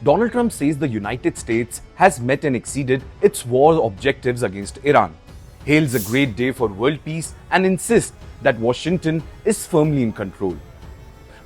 Donald Trump says the United States has met and exceeded its war objectives against Iran, hails a great day for world peace, and insists that Washington is firmly in control.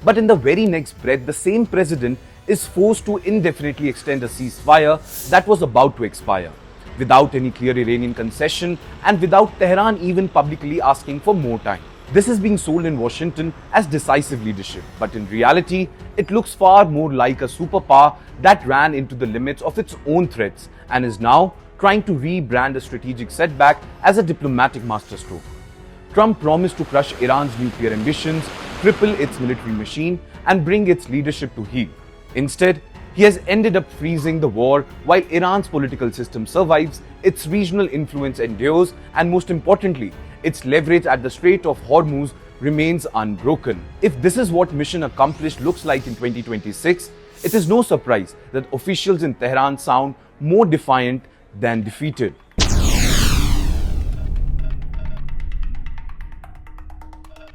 But in the very next breath, the same president is forced to indefinitely extend a ceasefire that was about to expire, without any clear Iranian concession and without Tehran even publicly asking for more time. This is being sold in Washington as decisive leadership, but in reality, it looks far more like a superpower that ran into the limits of its own threats and is now trying to rebrand a strategic setback as a diplomatic masterstroke. Trump promised to crush Iran's nuclear ambitions, cripple its military machine, and bring its leadership to heel. Instead, he has ended up freezing the war while Iran's political system survives, its regional influence endures, and most importantly, its leverage at the Strait of Hormuz remains unbroken. If this is what mission accomplished looks like in 2026, it is no surprise that officials in Tehran sound more defiant than defeated.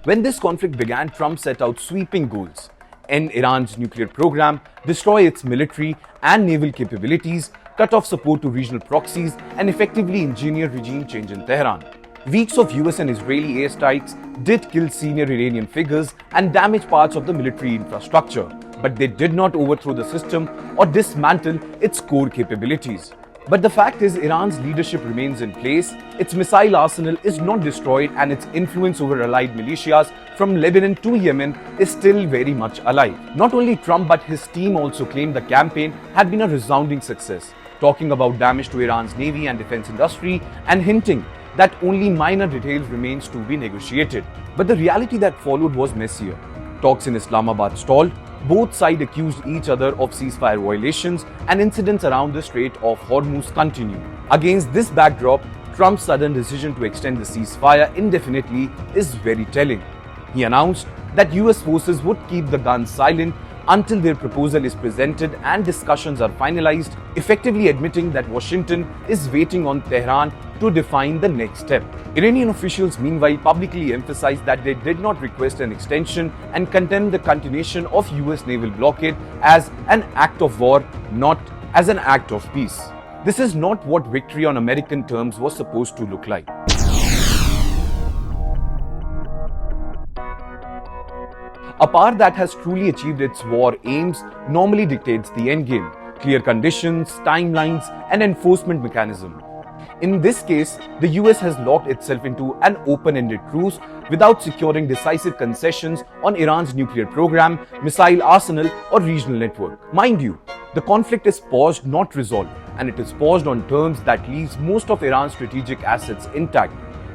When this conflict began, Trump set out sweeping goals: end Iran's nuclear program, destroy its military and naval capabilities, cut off support to regional proxies, and effectively engineer regime change in Tehran. Weeks of US and Israeli airstrikes did kill senior Iranian figures and damage parts of the military infrastructure, but they did not overthrow the system or dismantle its core capabilities. But the fact is, Iran's leadership remains in place, its missile arsenal is not destroyed, and its influence over allied militias from Lebanon to Yemen is still very much alive. Not only Trump but his team also claimed the campaign had been a resounding success, talking about damage to Iran's navy and defense industry and hinting that only minor details remains to be negotiated. But the reality that followed was messier. Talks in Islamabad stalled, both sides accused each other of ceasefire violations, and incidents around the Strait of Hormuz continued. Against this backdrop, Trump's sudden decision to extend the ceasefire indefinitely is very telling. He announced that US forces would keep the guns silent until their proposal is presented and discussions are finalized, effectively admitting that Washington is waiting on Tehran to define the next step. Iranian officials meanwhile publicly emphasized that they did not request an extension and condemned the continuation of US naval blockade as an act of war, not as an act of peace. This is not what victory on American terms was supposed to look like. A power that has truly achieved its war aims normally dictates the endgame, clear conditions, timelines, and enforcement mechanism. In this case, the US has locked itself into an open-ended truce without securing decisive concessions on Iran's nuclear program, missile arsenal, or regional network. Mind you, the conflict is paused, not resolved, and it is paused on terms that leaves most of Iran's strategic assets intact.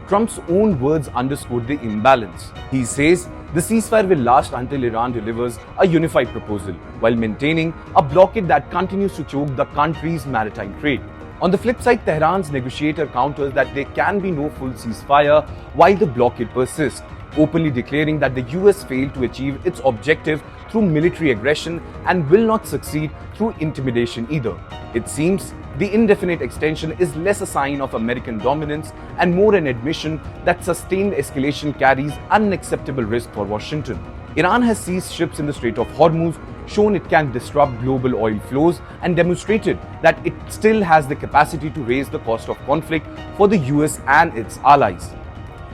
Trump's own words underscore the imbalance. He says the ceasefire will last until Iran delivers a unified proposal, while maintaining a blockade that continues to choke the country's maritime trade. On the flip side, Tehran's negotiator counters that there can be no full ceasefire while the blockade persists, openly declaring that the US failed to achieve its objective through military aggression and will not succeed through intimidation either. It seems the indefinite extension is less a sign of American dominance and more an admission that sustained escalation carries unacceptable risk for Washington. Iran has seized ships in the Strait of Hormuz, shown it can disrupt global oil flows, and demonstrated that it still has the capacity to raise the cost of conflict for the US and its allies.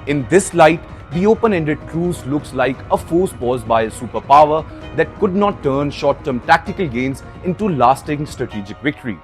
In this light, the open-ended truce looks like a forced pause by a superpower that could not turn short-term tactical gains into lasting strategic victory.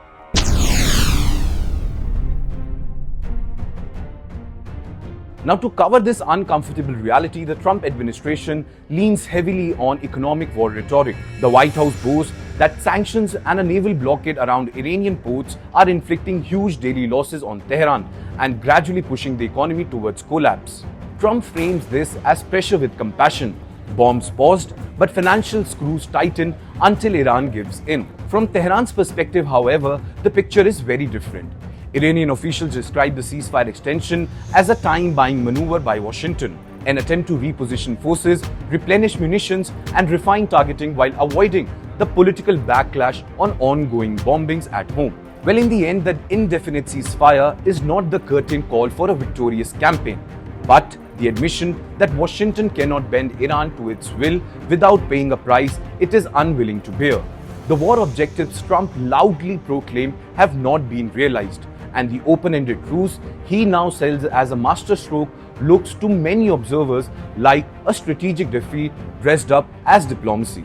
Now, to cover this uncomfortable reality, the Trump administration leans heavily on economic war rhetoric. The White House boasts that sanctions and a naval blockade around Iranian ports are inflicting huge daily losses on Tehran and gradually pushing the economy towards collapse. Trump frames this as pressure with compassion. Bombs paused, but financial screws tighten until Iran gives in. From Tehran's perspective, however, the picture is very different. Iranian officials describe the ceasefire extension as a time-buying maneuver by Washington, an attempt to reposition forces, replenish munitions, and refine targeting while avoiding the political backlash on ongoing bombings at home. Well, in the end, the indefinite ceasefire is not the curtain call for a victorious campaign, but the admission that Washington cannot bend Iran to its will without paying a price it is unwilling to bear. The war objectives Trump loudly proclaimed have not been realized, and the open-ended truce he now sells as a masterstroke looks to many observers like a strategic defeat dressed up as diplomacy.